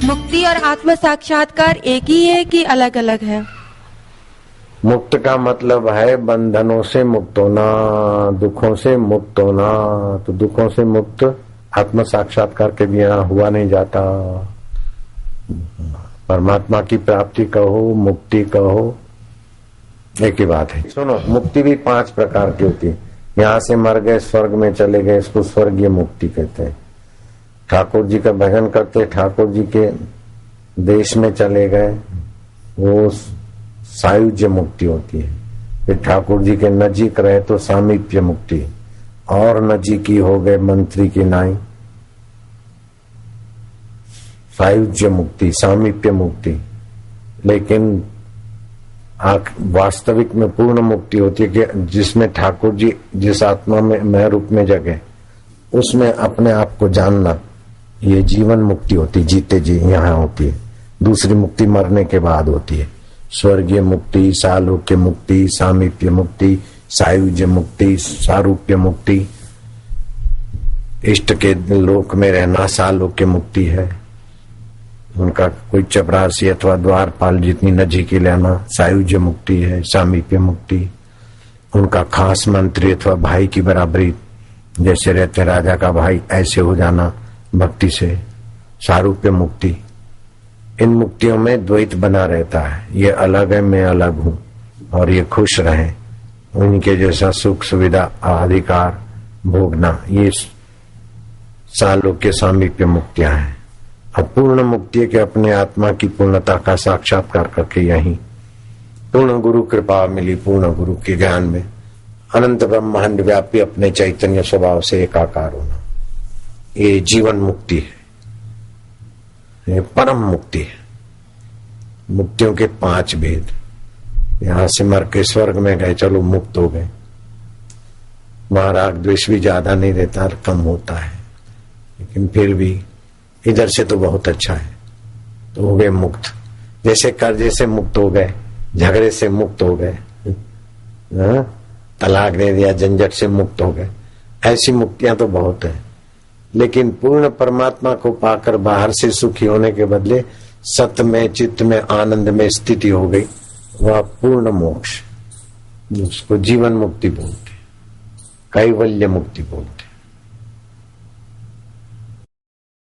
मुक्ति और आत्म साक्षात्कार एक ही है कि अलग अलग है? मुक्त का मतलब है बंधनों से मुक्त होना, दुखों से मुक्त होना। तो दुखों से मुक्त आत्म साक्षात्कार के बिना हुआ नहीं जाता। परमात्मा की प्राप्ति कहो, मुक्ति कहो, एक ही बात है। सुनो, मुक्ति भी 5 प्रकार की होती है। यहाँ से मर गए, स्वर्ग में चले गए, इसको स्वर्गीय मुक्ति कहते हैं। ठाकुर जी का भजन करते, ठाकुर जी के देश में चले गए, वो सायुज्य मुक्ति होती है। फिर ठाकुर जी के नजीक रहे तो सामीप्य मुक्ति, और नजीकी हो गए मंत्री की नाई, सायुज्य मुक्ति, सामीप्य मुक्ति। लेकिन वास्तविक में पूर्ण मुक्ति होती है कि जिसमें ठाकुर जी जिस आत्मा में मैं रूप में जगे, उसमें अपने आप को जानना, ये जीवन मुक्ति होती, जीते जी यहाँ होती है। दूसरी मुक्ति मरने के बाद होती है। स्वर्गीय मुक्ति, सालोक्य मुक्ति, सामीप्य मुक्ति, सायुज्य मुक्ति, सारूप्य मुक्ति, इष्ट के लोक में रहना सालोक्य मुक्ति है। उनका कोई चपरासी अथवा द्वारपाल जितनी नजीकी लेना सायुज्य मुक्ति है, सामीप्य मुक्ति। उनका खास मंत्री अथवा भाई की बराबरी जैसे रहते राजा का भाई, ऐसे हो जाना भक्ति से, सारूप्य मुक्ति। इन मुक्तियों में द्वैत बना रहता है, ये अलग है, मैं अलग हूं, और ये खुश रहे, उनके जैसा सुख सुविधा अधिकार भोगना, ये सालोक्य सामीप्य मुक्तियां हैं। अब पूर्ण मुक्ति के अपने आत्मा की पूर्णता का साक्षात्कार करके यही पूर्ण गुरु कृपा मिली, पूर्ण गुरु के ज्ञान में अनंत ब्रह्मांड व्यापी अपने चैतन्य स्वभाव से एकाकार होना, ये जीवन मुक्ति है, ये परम मुक्ति है। मुक्तियों के 5 भेद। यहां से मर के स्वर्ग में गए, चलो मुक्त हो गए, वहां राग द्वेष भी ज्यादा नहीं रहता, कम होता है, लेकिन फिर भी इधर से तो बहुत अच्छा है, तो हो गए मुक्त। जैसे कर्जे से मुक्त हो गए, झगड़े से मुक्त हो गए, तलाक दे दिया, झंझट से मुक्त हो गए, ऐसी मुक्तियां तो बहुत है। लेकिन पूर्ण परमात्मा को पाकर बाहर से सुखी होने के बदले सत में, चित्त में, आनंद में स्थिति हो गई, वह पूर्ण मोक्ष, उसको जीवन मुक्ति बोलते, कैवल्य मुक्ति बोलते।